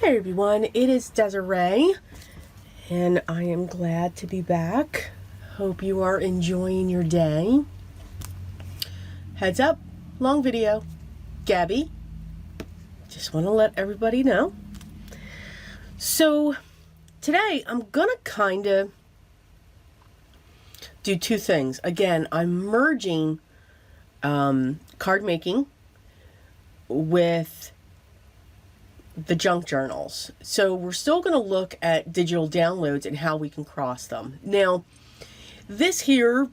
Hi everyone, it is Desiree, and I am glad to be back. Hope you are enjoying your day. Heads up, long video. Gabby, just want to let everybody know. So today I'm gonna kind of do two things. Again, I'm merging card making with the junk journals. So we're still going to look at digital downloads and how we can cross them. Now, this here,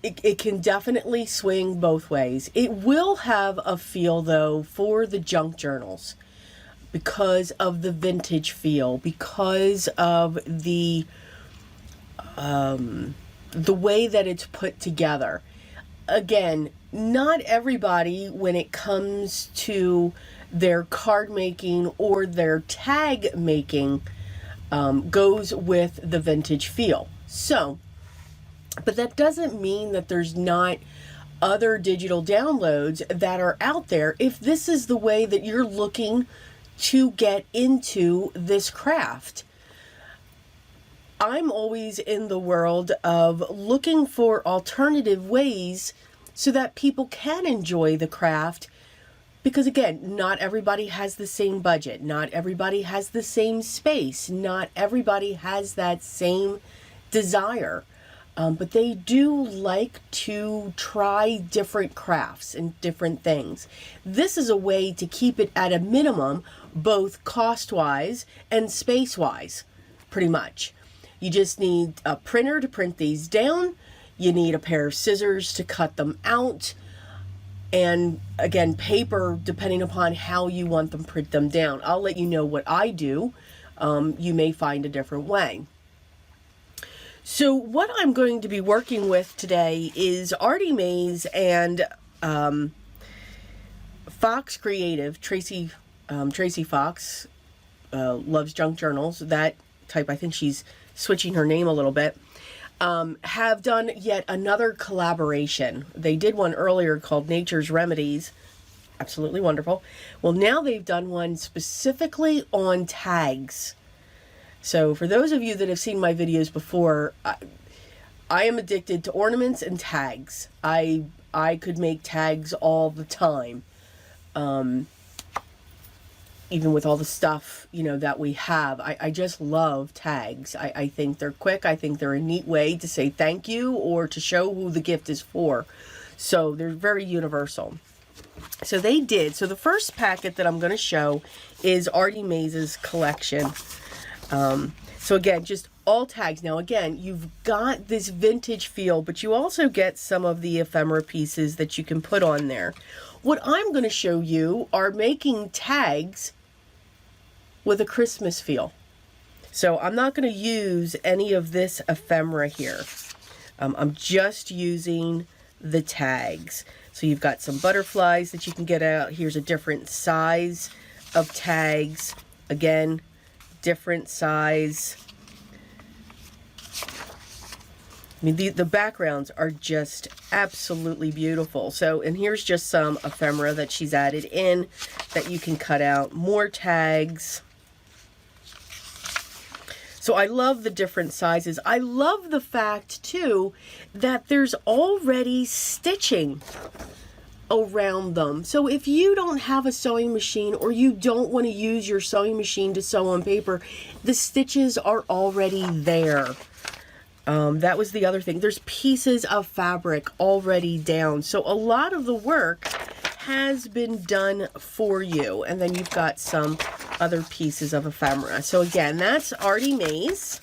it can definitely swing both ways. It will have a feel, though, for the junk journals because of the vintage feel, because of the way that it's put together. Again, not everybody, when it comes to their card making or their tag making, goes with the vintage feel. So, but that doesn't mean that there's not other digital downloads that are out there if this is the way that you're looking to get into this craft. I'm always in the world of looking for alternative ways so that people can enjoy the craft. Because again, not everybody has the same budget. Not everybody has the same space. Not everybody has that same desire. But they do like to try different crafts and different things. This is a way to keep it at a minimum, both cost-wise and space-wise, pretty much. You just need a printer to print these down. You need a pair of scissors to cut them out. And again, paper, depending upon how you want them, print them down. I'll let you know what I do. You may find a different way. So what I'm going to be working with today is Artie Mays and Fox Creative. Tracy Fox loves junk journals. That type, I think she's switching her name a little bit. Have done yet another collaboration. They did one earlier called Nature's Remedies. Absolutely wonderful. Well, now they've done one specifically on tags. So for those of you that have seen my videos before, I am addicted to ornaments and tags. I could make tags all the time. Even with all the stuff, you know, that we have. I just love tags. I think they're quick. I think they're a neat way to say thank you or to show who the gift is for. So they're very universal. So they did. So the first packet that I'm going to show is Artie Mays' collection. So again, just all tags. Now again, you've got this vintage feel, but you also get some of the ephemera pieces that you can put on there. What I'm going to show you are making tags with a Christmas feel. So I'm not going to use any of this ephemera here. I'm just using the tags. So you've got some butterflies that you can get out. Here's a different size of tags. Again, different size. I mean, the backgrounds are just absolutely beautiful. So, and here's just some ephemera that she's added in that you can cut out. More tags. So I love the different sizes. I love the fact, too, that there's already stitching around them. So if you don't have a sewing machine or you don't want to use your sewing machine to sew on paper, the stitches are already there. That was the other thing. There's pieces of fabric already down. So a lot of the work has been done for you. And then you've got some other pieces of ephemera. So again, that's Artie Mays.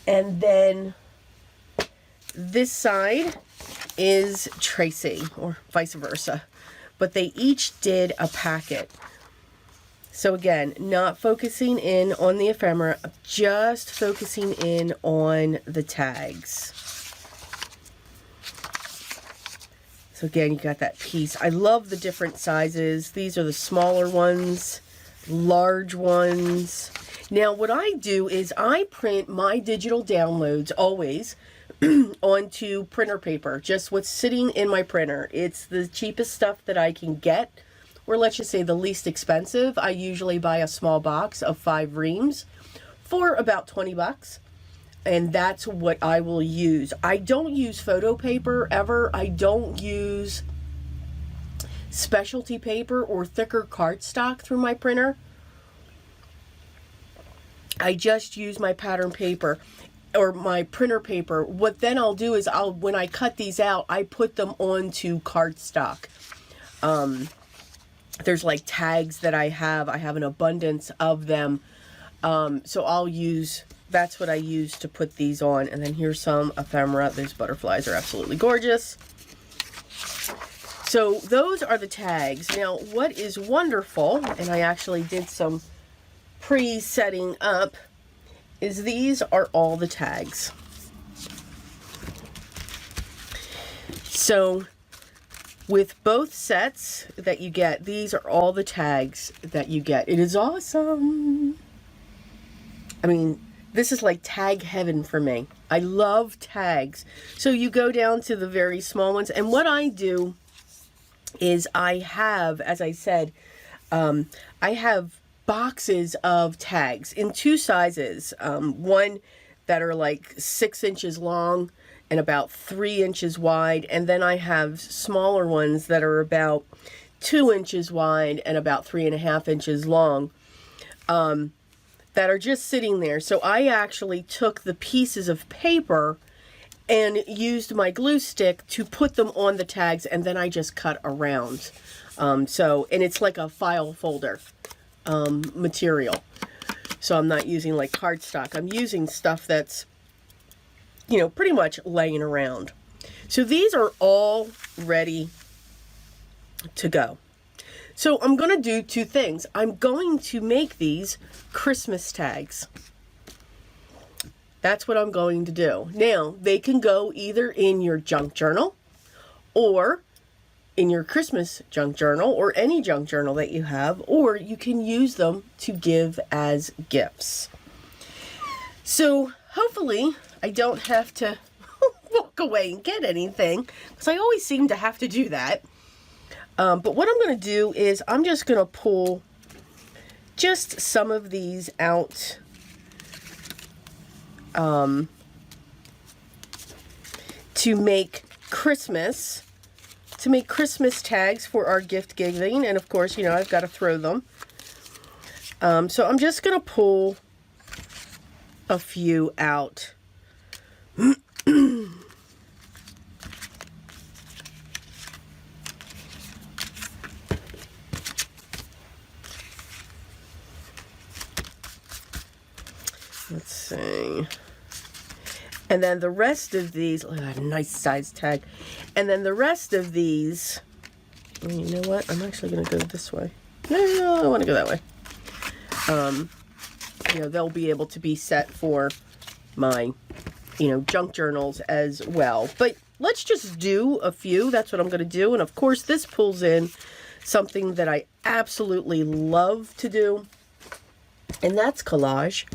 And then this side is Tracy, or vice versa. But they each did a packet. So again, not focusing in on the ephemera, just focusing in on the tags. So again, you got that piece. I love the different sizes. These are the smaller ones, large ones. Now what I do is I print my digital downloads always onto printer paper, just what's sitting in my printer. It's the cheapest stuff that I can get or let's just say the least expensive, I usually buy a small box of 5 reams for about 20 bucks. And that's what I will use. I don't use photo paper ever. I don't use specialty paper or thicker cardstock through my printer. I just use my pattern paper or my printer paper. What then I'll do is when I cut these out, I put them onto cardstock. There's like tags that I have an abundance of them. So that's what I use to put these on. And then here's some ephemera. These butterflies are absolutely gorgeous. So those are the tags. Now, what is wonderful, and I actually did some pre-setting up, is these are all the tags. So with both sets that you get, these are all the tags that you get. It is awesome. I mean, this is like tag heaven for me. I love tags. So you go down to the very small ones. And what I do is I have, as I said, I have boxes of tags in 2 sizes. One that are like 6 inches long and about 3 inches wide. And then I have smaller ones that are about 2 inches wide and about 3.5 inches long. That are just sitting there. So I actually took the pieces of paper and used my glue stick to put them on the tags, and then I just cut around. And it's like a file folder material. So I'm not using like cardstock. I'm using stuff that's, you know, pretty much laying around. So these are all ready to go. So I'm going to do 2 things. I'm going to make these Christmas tags. That's what I'm going to do. Now, they can go either in your junk journal or in your Christmas junk journal or any junk journal that you have, or you can use them to give as gifts. So hopefully I don't have to walk away and get anything, because I always seem to have to do that. But what I'm going to do is I'm just going to pull just some of these out to make Christmas tags for our gift giving. And of course, you know, I've got to throw them. So I'm just going to pull a few out. Let's see. And then the rest of these, look at that nice size tag. And then the rest of these, you know what? I'm actually going to go this way. No, I want to go that way. You know, they'll be able to be set for my, you know, junk journals as well. But let's just do a few. That's what I'm going to do. And of course, this pulls in something that I absolutely love to do, and that's collage.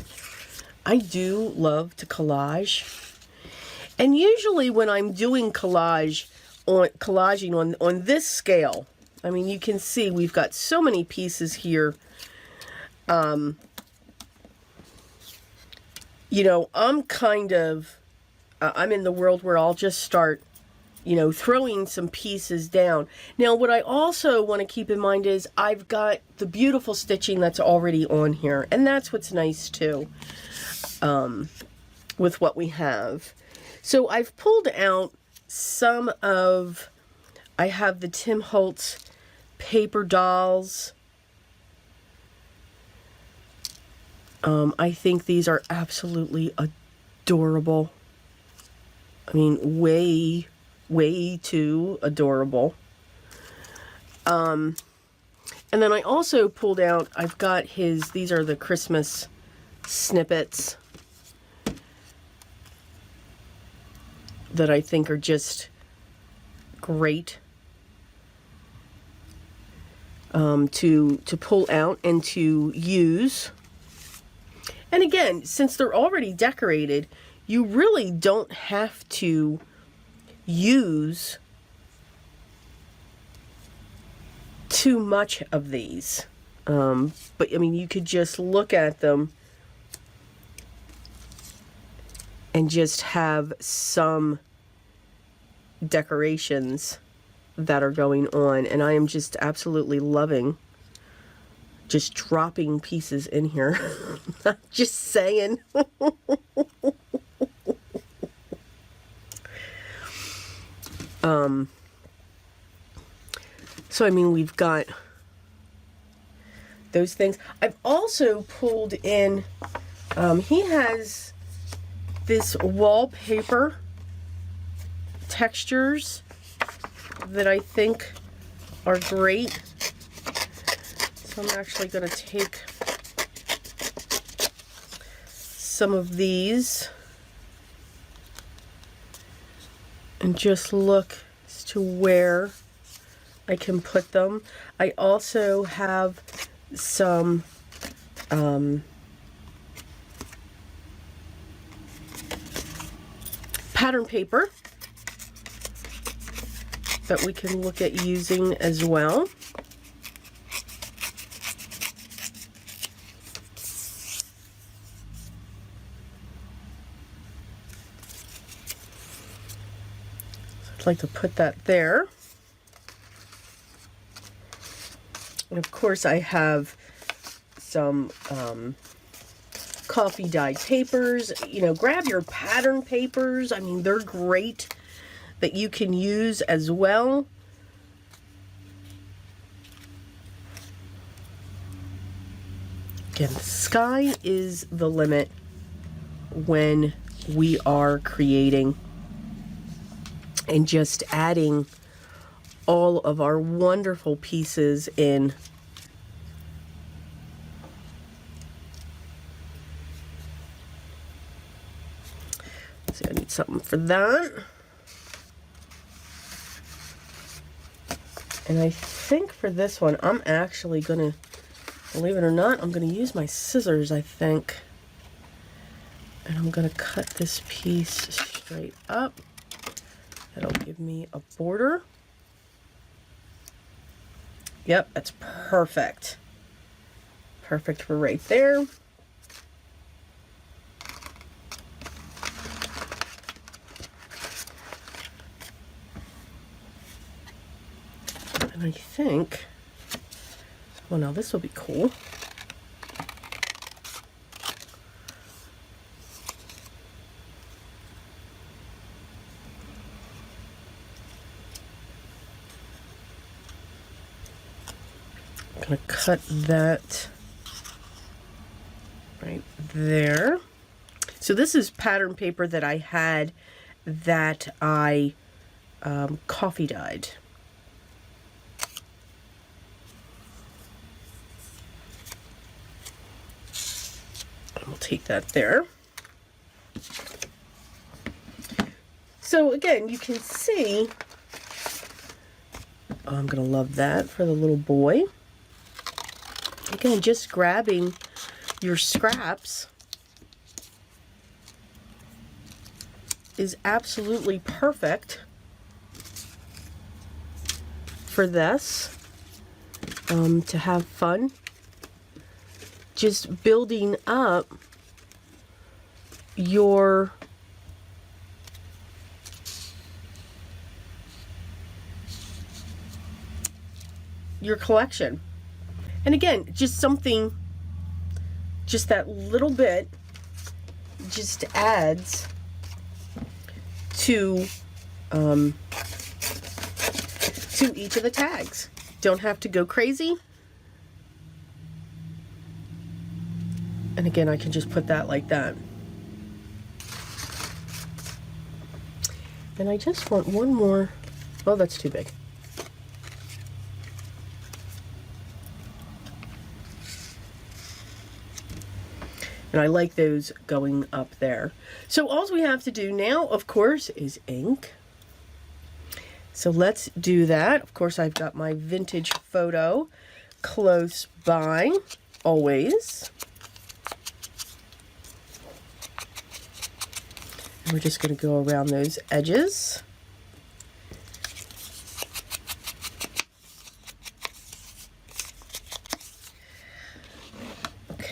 I do love to collage. And usually when I'm doing collaging on this scale, I mean, you can see we've got so many pieces here. You know, I'm kind of, I'm in the world where I'll just start, you know, throwing some pieces down. Now, what I also want to keep in mind is I've got the beautiful stitching that's already on here. And that's what's nice too, with what we have. So I've pulled out some of, I have the Tim Holtz paper dolls. I think these are absolutely adorable. I mean, way too adorable. And then I also pulled out, I've got these are the Christmas snippets that I think are just great to pull out and to use. And again, since they're already decorated, you really don't have to too much of these. But I mean, you could just look at them and just have some decorations that are going on, and I am just absolutely loving just dropping pieces in here. Just saying. So I mean, we've got those things. I've also pulled in, he has this wallpaper textures that I think are great. So I'm actually going to take some of these and just look as to where I can put them. I also have some pattern paper that we can look at using as well. I'd like to put that there. And of course I have some coffee dyed papers. You know, grab your pattern papers. I mean, they're great that you can use as well. Again, the sky is the limit when we are creating and just adding all of our wonderful pieces in. Let's see, I need something for that. And I think for this one, I'm actually going to, believe it or not, I'm going to use my scissors, I think. And I'm going to cut this piece straight up. That'll give me a border. Yep, that's perfect. Perfect for right there. And I think, well, now this will be cool. I'm going to cut that right there. So this is pattern paper that I had that I coffee dyed. We'll take that there. So again, you can see, I'm going to love that for the little boy. Again, just grabbing your scraps is absolutely perfect for this, to have fun. Just building up your collection. And again, just something, just that little bit just adds to each of the tags. Don't have to go crazy. And again, I can just put that like that. And I just want one more. Oh, that's too big. And I like those going up there. So all we have to do now, of course, is ink. So let's do that. Of course, I've got my vintage photo close by, always. And we're just going to go around those edges.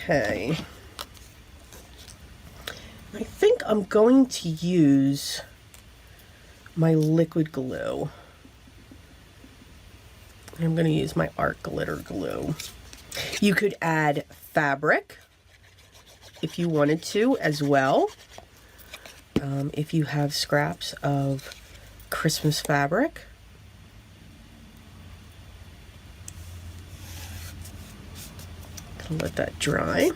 Okay. I think I'm going to use my liquid glue. I'm going to use my art glitter glue. You could add fabric if you wanted to as well. If you have scraps of Christmas fabric. Gonna let that dry.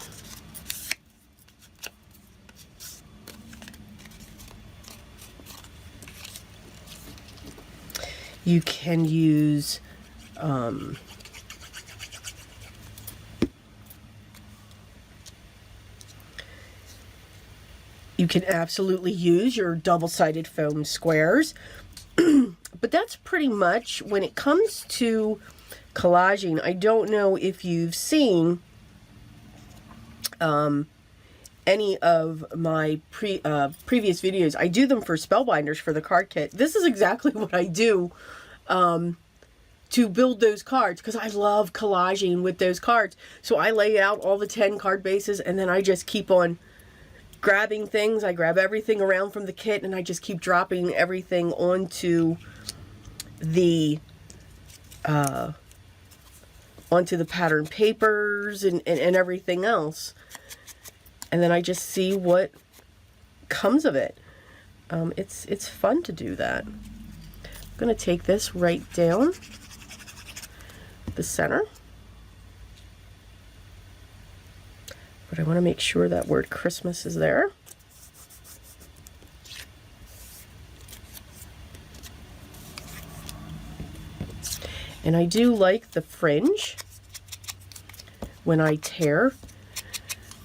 You can use you can absolutely use your double-sided foam squares. But that's pretty much when it comes to collaging. I don't know if you've seen any of my previous videos. I do them for spellbinders for the card kit. This is exactly what I do to build those cards, because I love collaging with those cards. So I lay out all the 10 card bases, and then I just keep on grabbing things. I grab everything around from the kit, and I just keep dropping everything onto the pattern papers and everything else. And then I just see what comes of it. It's fun to do that. I'm going to take this right down the center. But I want to make sure that word Christmas is there. And I do like the fringe when I tear.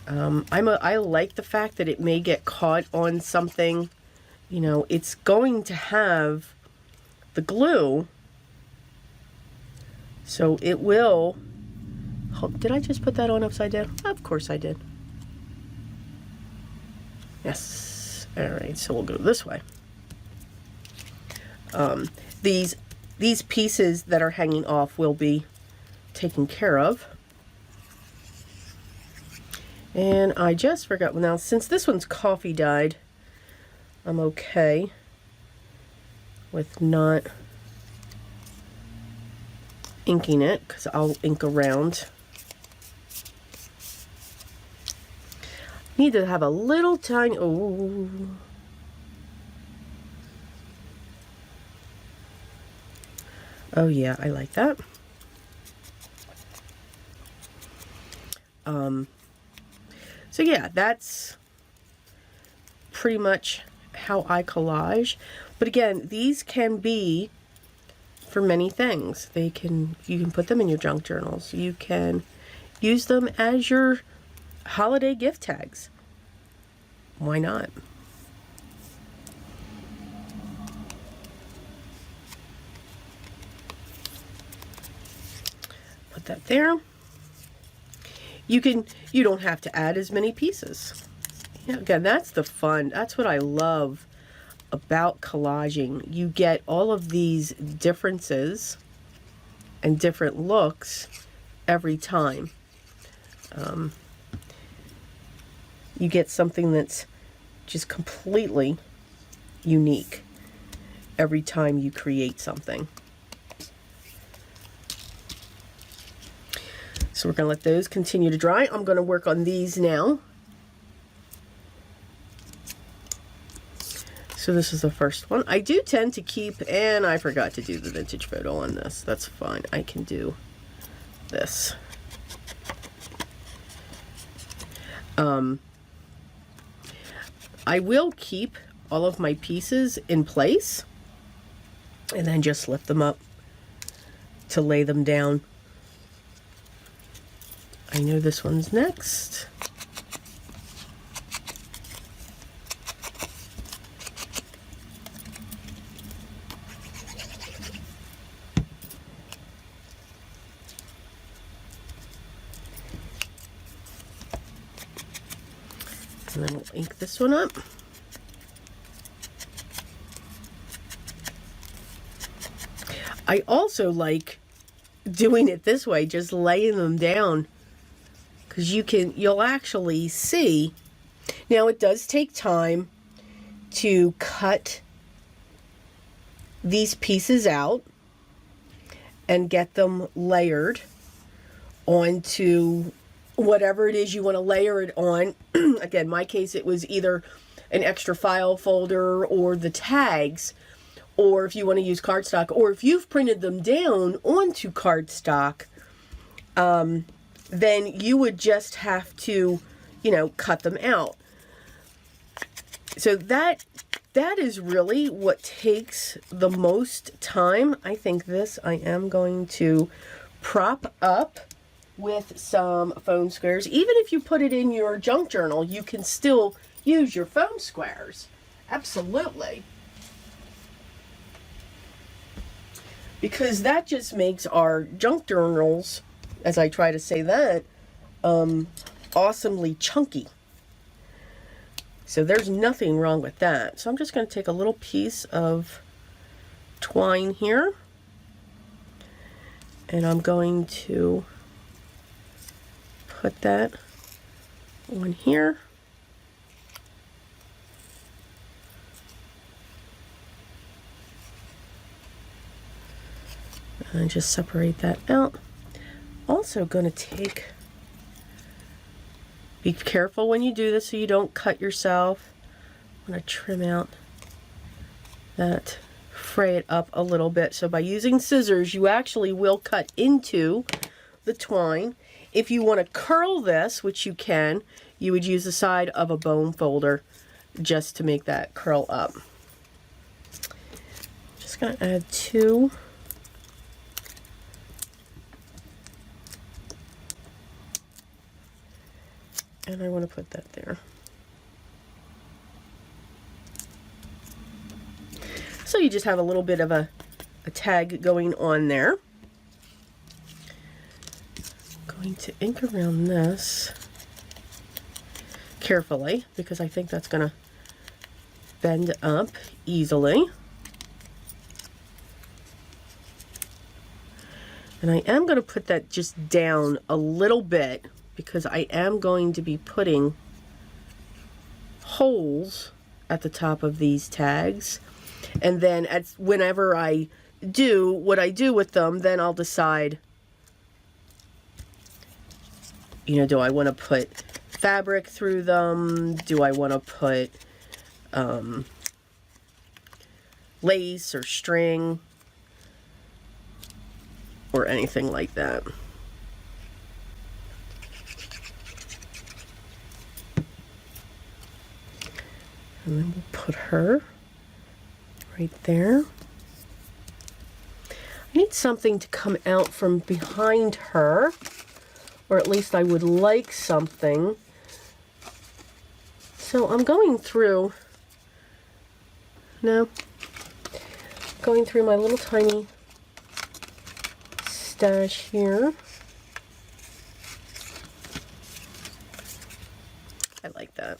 I like the fact that it may get caught on something. You know, it's going to have the glue, so it will. Did I just put that on upside down? Of course I did. Yes. All right, so we'll go this way. These pieces that are hanging off will be taken care of. And I just forgot, well, now since this one's coffee dyed, I'm okay with not inking it, because I'll ink around. Need to have a little tiny, oh yeah, I like that. So yeah, that's pretty much how I collage. But again, these can be for many things. You can put them in your junk journals. You can use them as your holiday gift tags. Why not? Put that there. You don't have to add as many pieces. Yeah, again, that's the fun. That's what I love about collaging. You get all of these differences and different looks every time. You get something that's just completely unique every time you create something. So we're going to let those continue to dry. I'm going to work on these now. So this is the first one. I do tend to keep, and I forgot to do the vintage photo on this. That's fine. I can do this. I will keep all of my pieces in place and then just lift them up to lay them down. I know this one's next. And then we'll ink this one up. I also like doing it this way, just laying them down because you'll actually see. Now it does take time to cut these pieces out and get them layered onto whatever it is you want to layer it on. Again, in my case, it was either an extra file folder or the tags, or if you want to use cardstock, or if you've printed them down onto cardstock, then you would just have to, you know, cut them out. So that is really what takes the most time. I think this I am going to prop up with some foam squares. Even if you put it in your junk journal, you can still use your foam squares. Absolutely. Because that just makes our junk journals, as I try to say that, awesomely chunky. So there's nothing wrong with that. So I'm just going to take a little piece of twine here, and I'm going to put that on here. And just separate that out. Also going to take, be careful when you do this so you don't cut yourself. I'm going to trim out that, fray it up a little bit. So by using scissors, you actually will cut into the twine. If you want to curl this, which you can, you would use the side of a bone folder just to make that curl up. Just going to add 2. And I want to put that there. So you just have a little bit of a tag going on there. I'm going to ink around this carefully because I think that's going to bend up easily. And I am going to put that just down a little bit, because I am going to be putting holes at the top of these tags. And then whenever I do what I do with them, then I'll decide, you know, do I want to put fabric through them? Do I want to put lace or string or anything like that? And then we'll put her right there. I need something to come out from behind her, or at least I would like something. So I'm going through my little tiny stash here. I like that.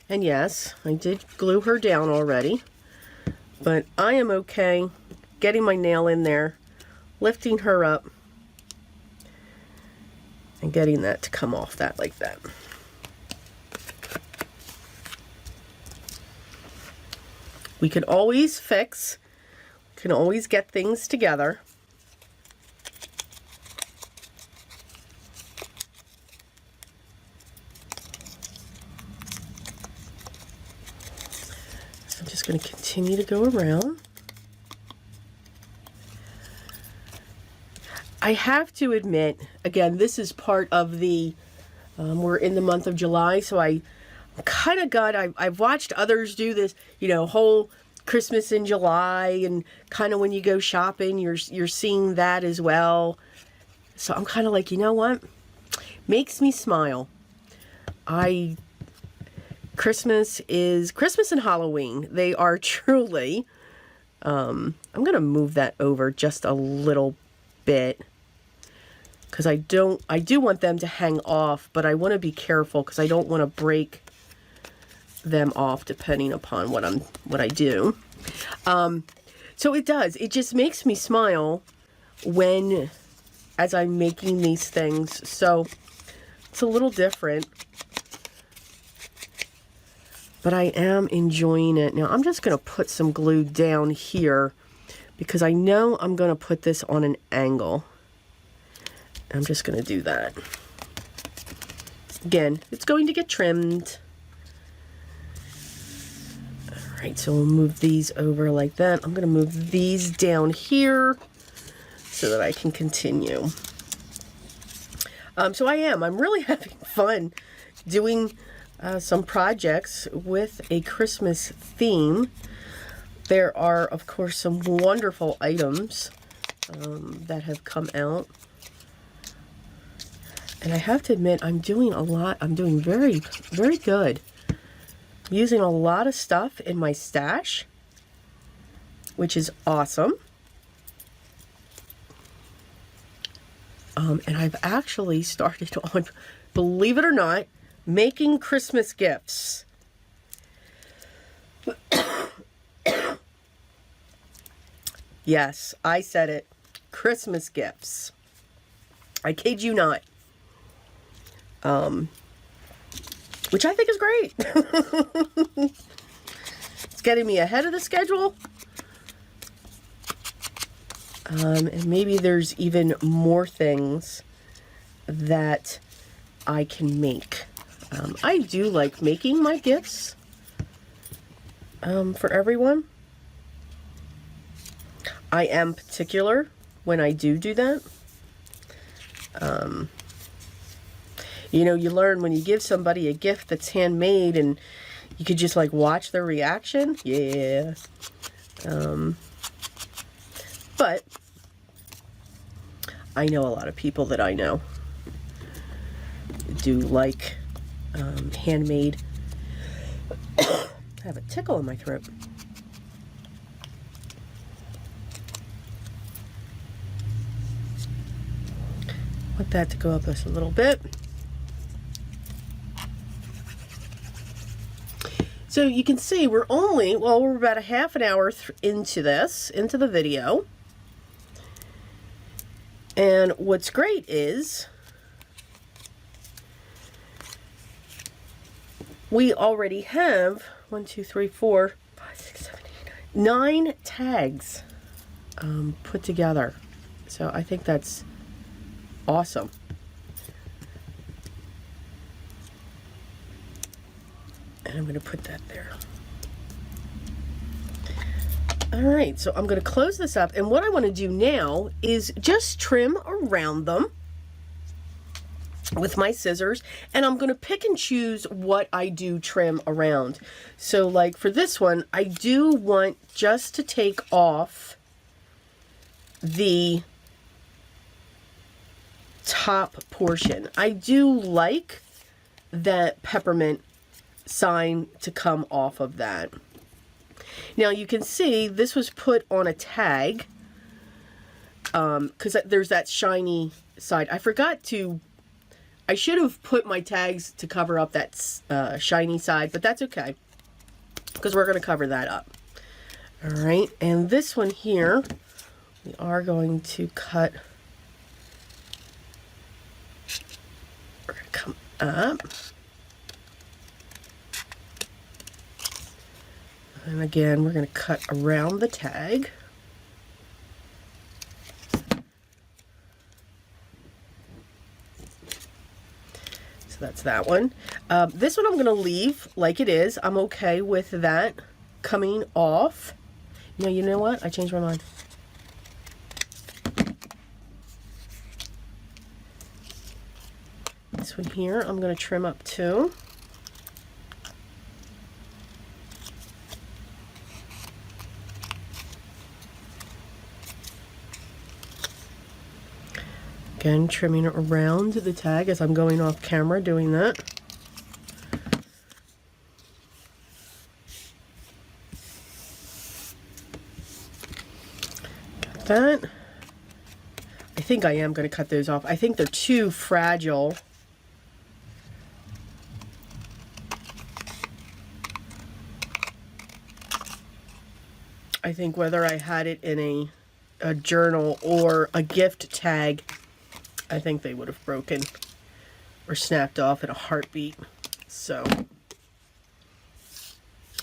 And yes, I did glue her down already, but I am okay getting my nail in there, lifting her up, and getting that to come off that like that. We can always fix, can always get things together. I'm just going to continue to go around. I have to admit, again, this is part of the, we're in the month of July, so I've watched others do this, you know, whole Christmas in July, and kind of when you go shopping, you're seeing that as well. So I'm kind of like, you know what? Makes me smile. Christmas and Halloween. They are truly, I'm going to move that over just a little bit, because I do want them to hang off, but I want to be careful because I don't want to break them off depending upon what I do. So it just makes me smile when as I'm making these things. So it's a little different, but I am enjoying it. Now I'm just going to put some glue down here because I know I'm going to put this on an angle. I'm just going to do that. Again, it's going to get trimmed. All right, so we'll move these over like that. I'm going to move these down here so that I can continue. So I'm really having fun doing some projects with a Christmas theme. There are, of course, some wonderful items that have come out. And I have to admit, I'm doing a lot. I'm doing very, very good. I'm using a lot of stuff in my stash, which is awesome. And I've actually started on, believe it or not, making Christmas gifts. Yes, I said it. Christmas gifts. I kid you not. Which I think is great. It's getting me ahead of the schedule. And maybe there's even more things that I can make. I do like making my gifts for everyone. I am particular when I do that. You know, you learn when you give somebody a gift that's handmade and you could just like watch their reaction. Yeah. But I know a lot of people that I know do like handmade. I have a tickle in my throat. Want that to go up just a little bit. So you can see we're about a half an hour into the video. And what's great is we already have 1, 2, 3, 4, 5, 6, 7, 8, 9 tags put together. So I think that's awesome. And I'm going to put that there. All right, so I'm going to close this up. And what I want to do now is just trim around them with my scissors. And I'm going to pick and choose what I do trim around. So like for this one, I do want just to take off the top portion. I do like that peppermint sign to come off of that. Now you can see this was put on a tag because there's that shiny side. I should have put my tags to cover up that shiny side, but that's okay because we're going to cover that up. All right, and this one here, we are going to cut. We're going to come up. And again, we're going to cut around the tag. So that's that one. This one I'm going to leave like it is. I'm okay with that coming off. No, you know what? I changed my mind. This one here, I'm going to trim up too. Again, trimming it around the tag as I'm going off camera doing that. Got that. I think I am going to cut those off. I think they're too fragile. I think whether I had it in a journal or a gift tag, I think they would have broken or snapped off in a heartbeat. So,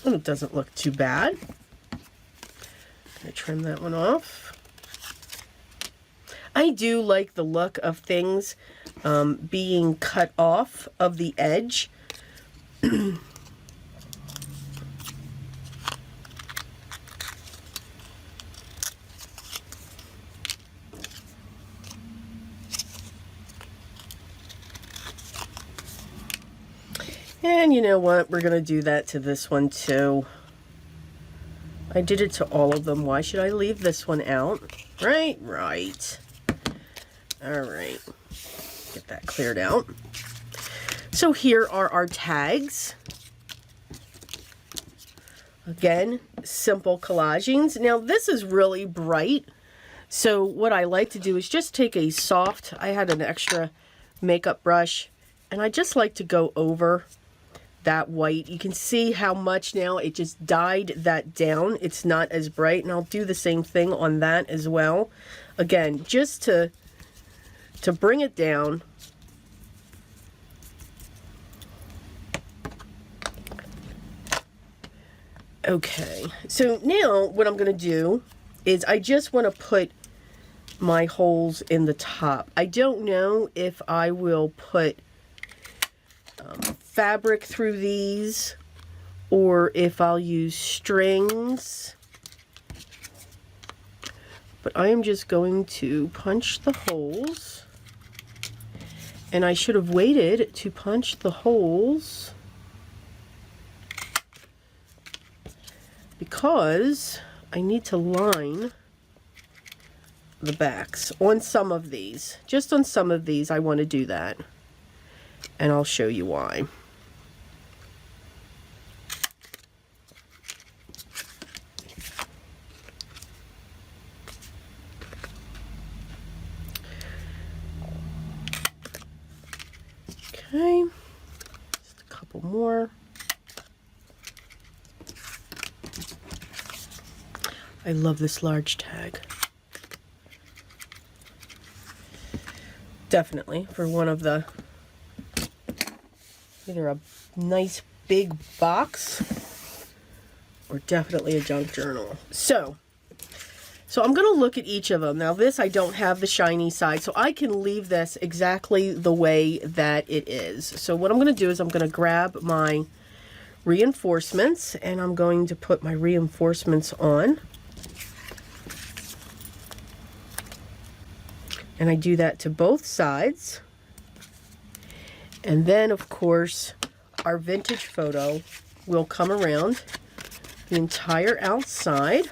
oh, it doesn't look too bad. I'm gonna trim that one off. I do like the look of things being cut off of the edge. And you know what? We're going to do that to this one too. I did it to all of them. Why should I leave this one out? Right? Right. All right. Get that cleared out. So here are our tags. Again, simple collagings. Now this is really bright. So what I like to do is just take a soft, I had an extra makeup brush, and I just like to go over that white. You can see how much now it just dyed that down. It's not as bright, and I'll do the same thing on that as well. Again, just to bring it down. Okay, so now what I'm going to do is I just want to put my holes in the top. I don't know if I will put fabric through these or if I'll use strings, but I am just going to punch the holes, and I should have waited to punch the holes because I need to line the backs on some of these. Just on some of these I want to do that, and I'll show you why. Okay, just a couple more. I love this large tag. Definitely for one of the, either a nice big box or definitely a junk journal. So I'm going to look at each of them. Now this, I don't have the shiny side, so I can leave this exactly the way that it is. So what I'm going to do is I'm going to grab my reinforcements, and I'm going to put my reinforcements on. And I do that to both sides. And then, of course, our vintage photo will come around the entire outside.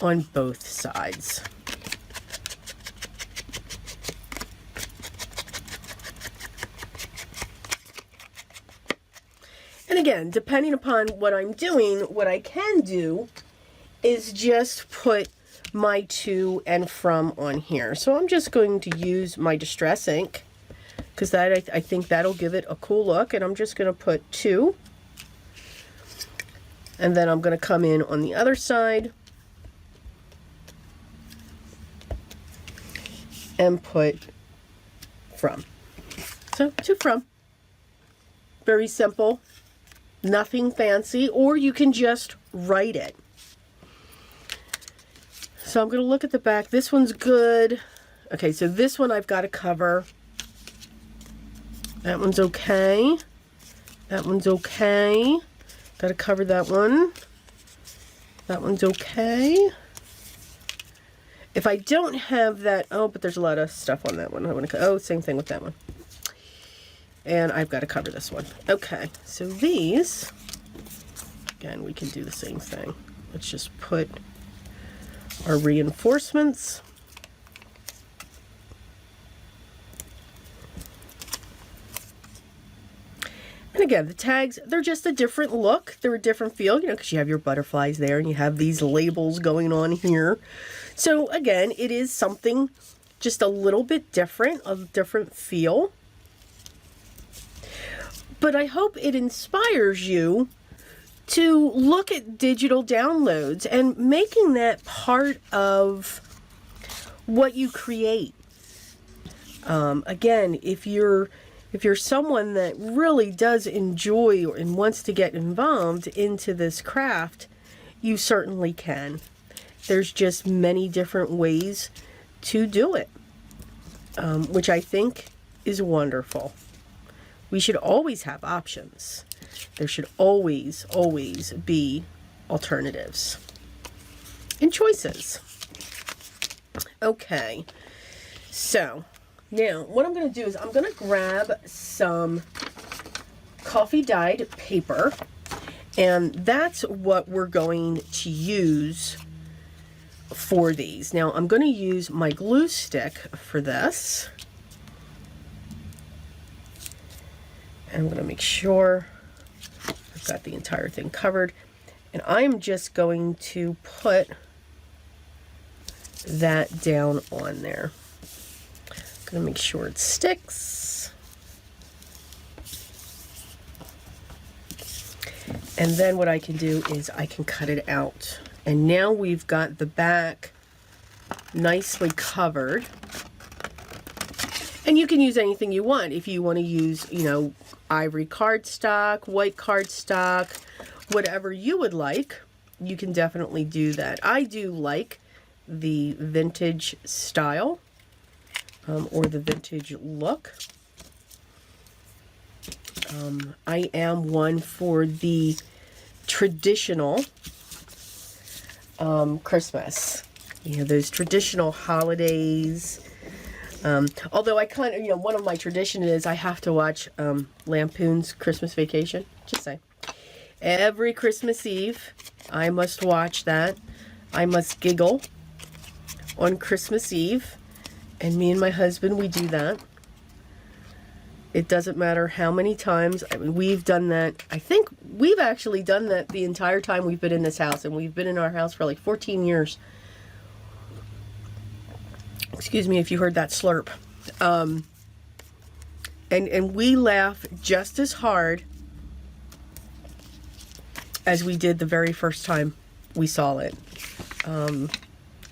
On both sides. And again, depending upon what I'm doing, what I can do is just put my to and from on here. So I'm just going to use my distress ink because that I think that'll give it a cool look, and I'm just going to put to, and then I'm going to come in on the other side and put from. So to from. Very simple. Nothing fancy, or you can just write it. So I'm going to look at the back. This one's good. Okay, so this one I've got to cover. That one's okay. That one's okay. Got to cover that one. That one's okay. If I don't have that, oh, but there's a lot of stuff on that one. I want to, oh, same thing with that one. And I've got to cover this one. Okay, so these, again, we can do the same thing. Let's just put our reinforcements. And again, the tags, they're just a different look. They're a different feel, you know, because you have your butterflies there and you have these labels going on here. So again, it is something just a little bit different, a different feel. But I hope it inspires you to look at digital downloads and making that part of what you create. Again, if you're someone that really does enjoy and wants to get involved into this craft, you certainly can. There's just many different ways to do it, which I think is wonderful. We should always have options. There should always, always be alternatives and choices. Okay, so now what I'm going to do is I'm going to grab some coffee dyed paper, and that's what we're going to use for these. Now I'm going to use my glue stick for this. And I'm going to make sure I've got the entire thing covered. And I'm just going to put that down on there. I'm going to make sure it sticks. And then what I can do is I can cut it out. And now we've got the back nicely covered. And you can use anything you want. If you want to use, you know, ivory cardstock, white cardstock, whatever you would like, you can definitely do that. I do like the vintage style, or the vintage look. I am one for the traditional Christmas. You know, those traditional holidays. Although I kind of, you know, one of my traditions is I have to watch Lampoon's Christmas Vacation. Just say. Every Christmas Eve, I must watch that. I must giggle on Christmas Eve. And me and my husband, we do that. It doesn't matter how many times. I mean, we've done that. I think we've actually done that the entire time we've been in this house. And we've been in our house for like 14 years. Excuse me if you heard that slurp. And we laugh just as hard as we did the very first time we saw it.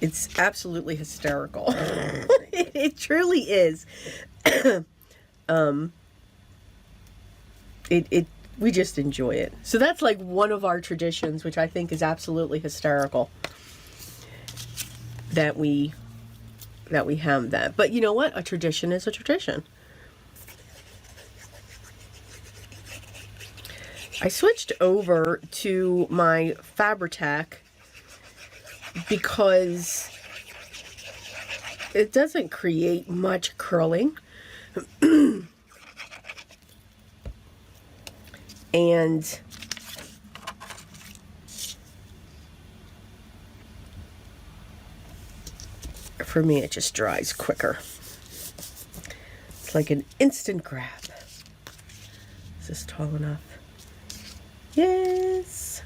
It's absolutely hysterical. It truly is. We just enjoy it. So that's like one of our traditions, which I think is absolutely hysterical, that we have that. But you know what? A tradition is a tradition. I switched over to my Fabric because it doesn't create much curling. And for me, it just dries quicker. It's like an instant grab. Is this tall enough? Yes.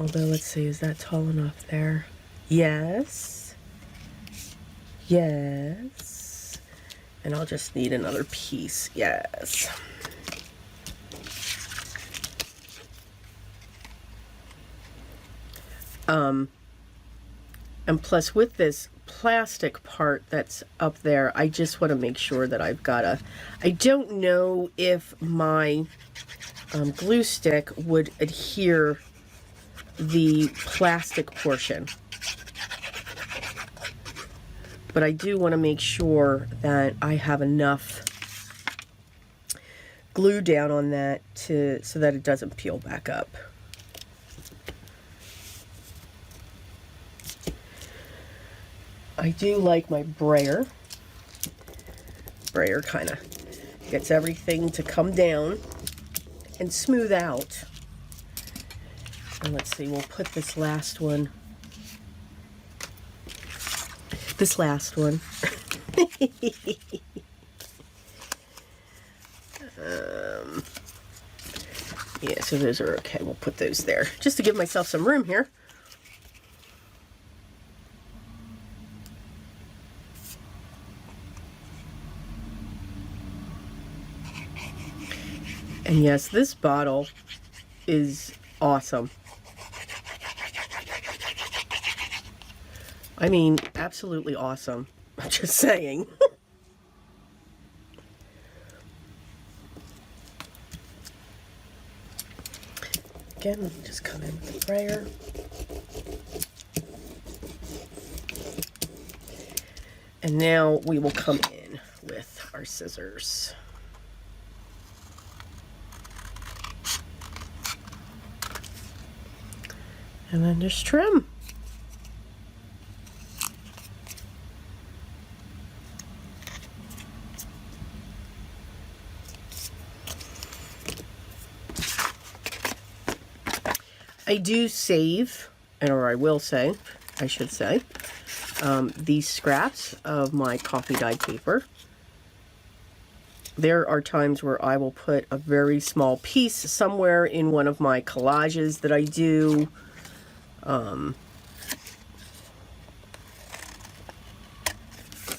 Although, let's see, is that tall enough there? Yes. Yes. And I'll just need another piece. Yes. And plus with this plastic part that's up there, I just want to make sure that I've got I don't know if my glue stick would adhere the plastic portion. But I do want to make sure that I have enough glue down on that so that it doesn't peel back up. I do like my brayer. Brayer kind of gets everything to come down and smooth out. And let's see, we'll put this last one. Yeah, so those are okay. We'll put those there just to give myself some room here. And yes, this bottle is awesome. I mean, absolutely awesome. I'm just saying. Again, let me just come in with the brayer. And now we will come in with our scissors. And then just trim. I do save, or I will save, I should say, these scraps of my coffee dyed paper. There are times where I will put a very small piece somewhere in one of my collages that I do.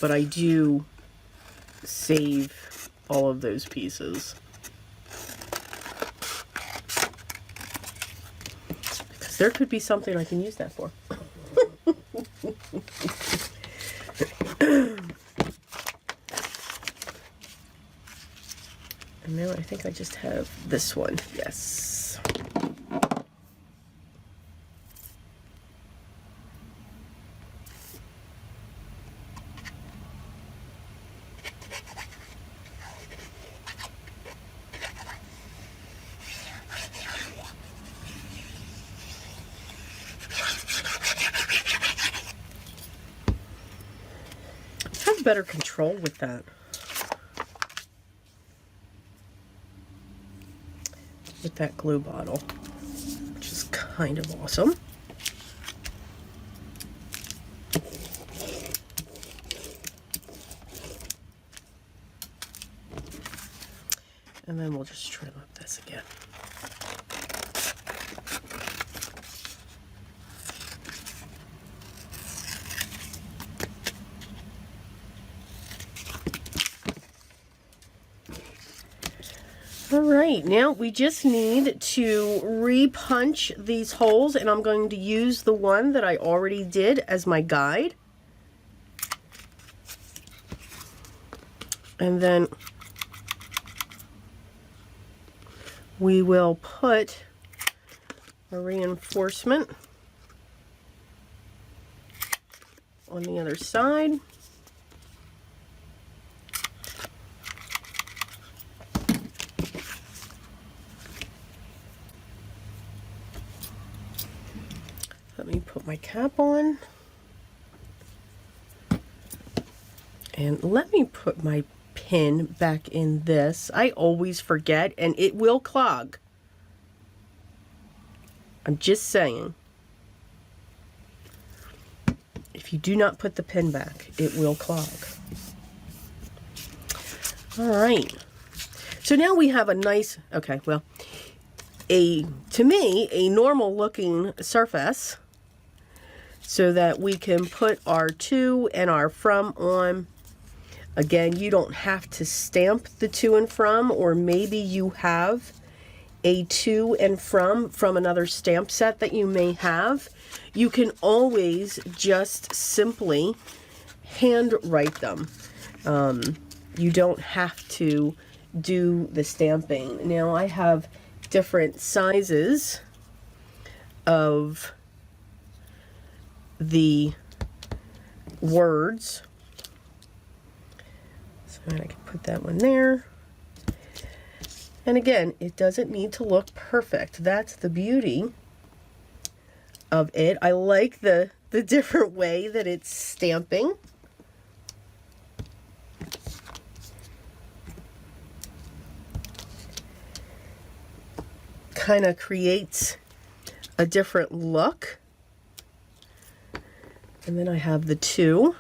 But I do save all of those pieces. Because there could be something I can use that for. And now I think I just have this one. Yes. Have better control with that. With that glue bottle, which is kind of awesome. And then we'll just trim up this again. All right, now we just need to re-punch these holes, and I'm going to use the one that I already did as my guide. And then we will put a reinforcement on the other side. Let me put my cap on. And let me put my pin back in this. I always forget, and it will clog. I'm just saying. If you do not put the pin back, it will clog. All right. So now we have a nice, okay, well, to me, a normal looking surface, so that we can put our to and our from on. Again, you don't have to stamp the to and from, or maybe you have a to and from another stamp set that you may have. You can always just simply hand write them. You don't have to do the stamping. Now I have different sizes of the words. So I can put that one there. And again, it doesn't need to look perfect. That's the beauty of it. I like the different way that it's stamping. Kind of creates a different look. And then I have the to.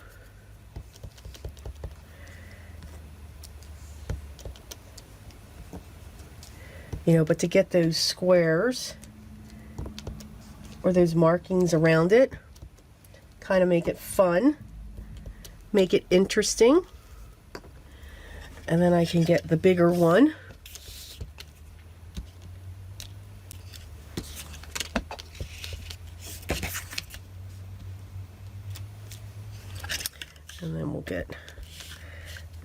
You know, but to get those squares or those markings around it, kind of make it fun, make it interesting. And then I can get the bigger one. And then we'll get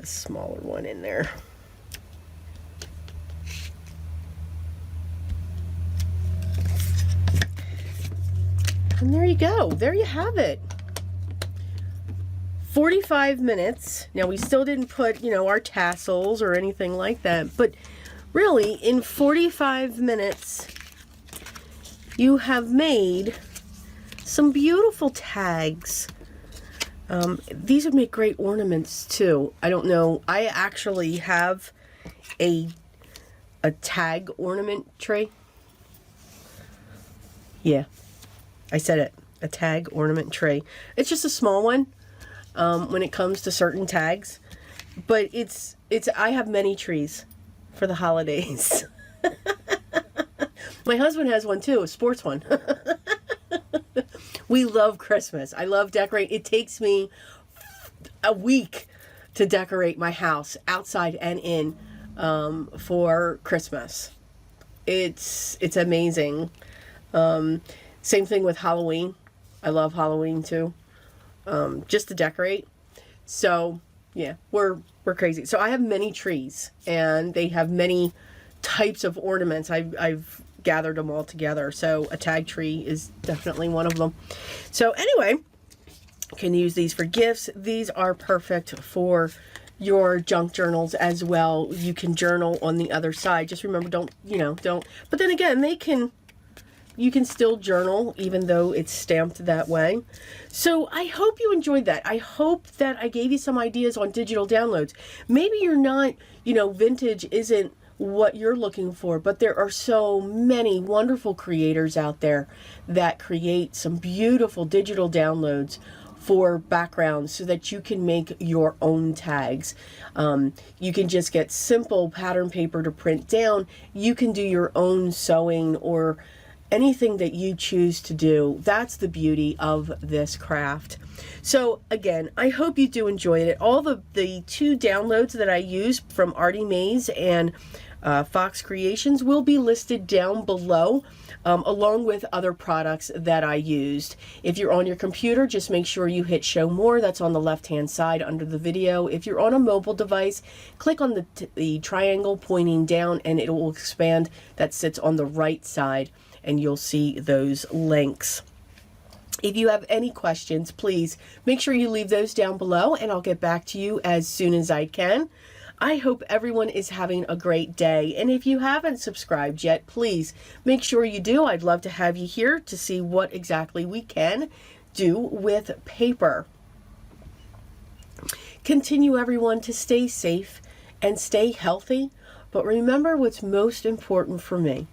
a smaller one in there. And there you go. There you have it. 45 minutes. Now, we still didn't put, you know, our tassels or anything like that. But really, in 45 minutes, you have made some beautiful tags. These would make great ornaments, too. I don't know. I actually have a tag ornament tray. Yeah. I said it, a tag ornament tray. It's just a small one when it comes to certain tags, but it's I have many trees for the holidays. My husband has one too, a sports one. We love Christmas. I love decorating. It takes me a week to decorate my house outside and in for Christmas. It's amazing. Same thing with Halloween. I love Halloween too. Just to decorate. So yeah, we're crazy. So I have many trees, and they have many types of ornaments. I've gathered them all together. So a tag tree is definitely one of them. So anyway, you can use these for gifts. These are perfect for your junk journals as well. You can journal on the other side. Just remember, don't. But then again, you can still journal even though it's stamped that way. So I hope you enjoyed that. I hope that I gave you some ideas on digital downloads. Maybe you're not, vintage isn't what you're looking for, but there are so many wonderful creators out there that create some beautiful digital downloads for backgrounds so that you can make your own tags. You can just get simple pattern paper to print down. You can do your own sewing or anything that you choose to do. That's the beauty of this craft. So again, I hope you do enjoy it. All the 2 downloads that I use from Artie Mays and Fox Creations will be listed down below, along with other products that I used. If you're on your computer, just make sure you hit show more. That's on the left hand side under the video. If you're on a mobile device, click on the triangle pointing down, and it will expand. That sits on the right side, and you'll see those links. If you have any questions, please make sure you leave those down below, and I'll get back to you as soon as I can. I hope everyone is having a great day, and if you haven't subscribed yet, please make sure you do. I'd love to have you here to see what exactly we can do with paper. Continue, everyone, to stay safe and stay healthy, but remember what's most important for me.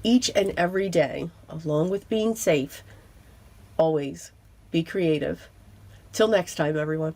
Each and every day, along with being safe, always be creative. Till next time, everyone.